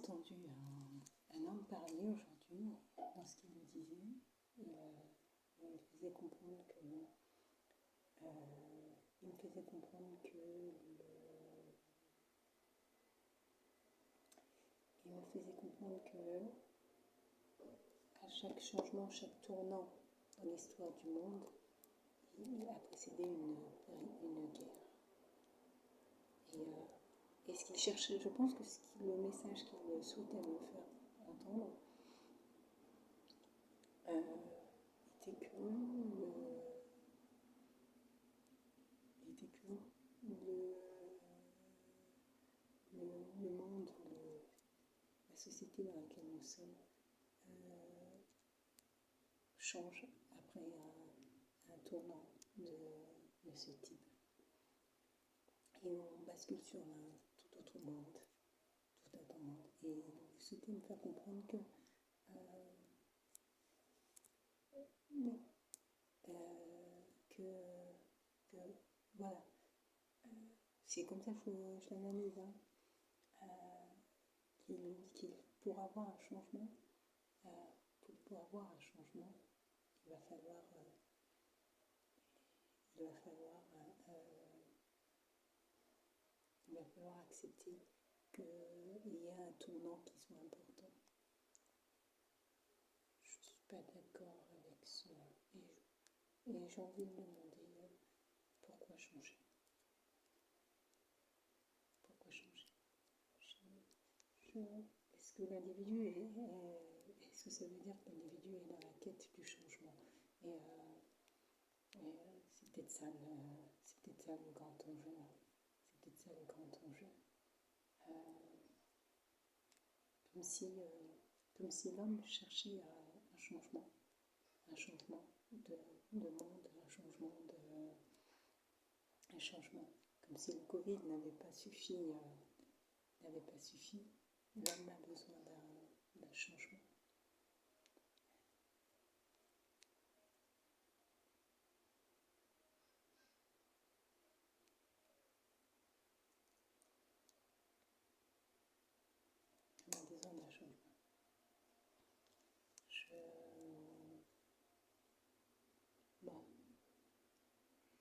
entendu un homme parler aujourd'hui dans ce qu'il me disait. Il me faisait comprendre que à chaque changement, chaque tournant dans l'histoire du monde, il a précédé une guerre. Et ce qu'il cherchait, je pense que le message qu'il souhaitait me faire entendre était que le monde, la société dans laquelle nous sommes change après un tournant de ce type. Et on bascule sur un tout autre monde, tout un autre monde. Et vous souhaitez me faire comprendre que voilà, c'est comme ça que je l'analyse, pour avoir un changement, il va falloir accepter qu'il y a un tournant qui soit important. Je ne suis pas d'accord avec cela. Et j'ai envie de me demander pourquoi changer. Est-ce que l'individu est-ce que ça veut dire que l'individu est dans la quête du changement? Et c'est peut-être ça le grand enjeu. Comme si l'homme cherchait un changement de monde, un changement. Comme si le Covid n'avait pas suffi, l'homme a besoin d'un changement.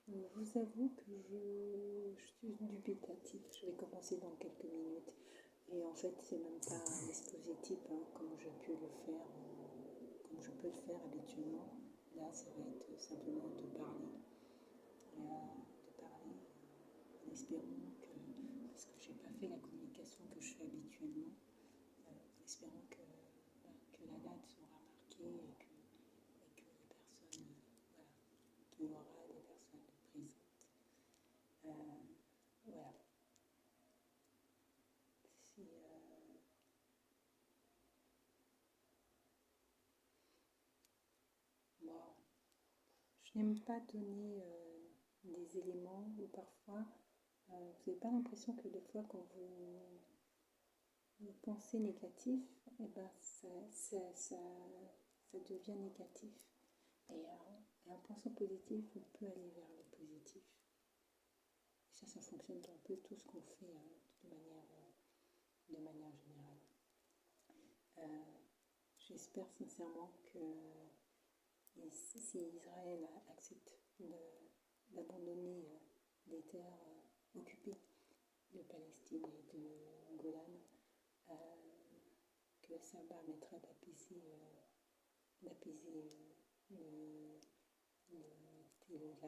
Je vous avoue que je suis dubitative. Je vais commencer dans quelques minutes. Et en fait, c'est même pas un dispositif comme je peux le faire habituellement. Là, ça va être simplement de parler. En espérant que, parce que je n'ai pas fait la communication que je fais habituellement, en espérant que la date sera marquée et que les personnes, qu'il y aura des personnes présentes. Voilà. Moi, je n'aime pas donner des éléments où parfois vous n'avez pas l'impression que des fois quand vous pensez négatif, et ben ça devient négatif. Et en pensant positif, on peut aller vers le positif. Et ça fonctionne dans un peu tout ce qu'on fait de manière générale. J'espère sincèrement que si Israël accepte d'abandonner les terres occupées de Palestine et de Golan, que ça permettra d'apaiser la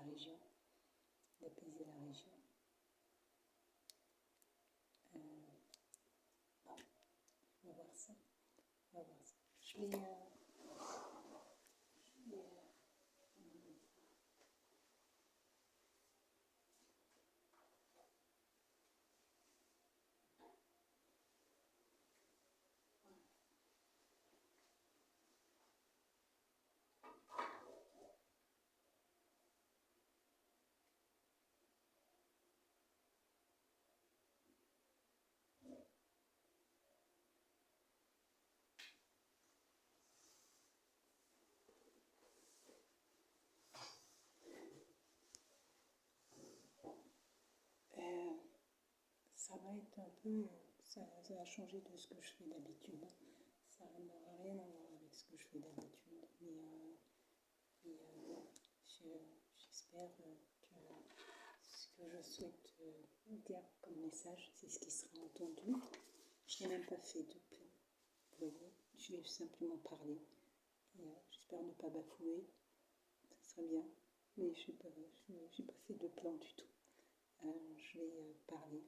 région, d'apaiser la région. On va voir ça. Je vais ça va être un peu ça a changé de ce que je fais d'habitude. Ça n'aura rien à voir avec ce que je fais d'habitude. Mais j'espère que ce que je souhaite dire comme message, c'est ce qui sera entendu. Je n'ai même pas fait de plan. Vous voyez, je vais simplement parler. J'espère ne pas bafouer. Ça serait bien. Mais je n'ai pas fait de plan du tout. Je vais parler.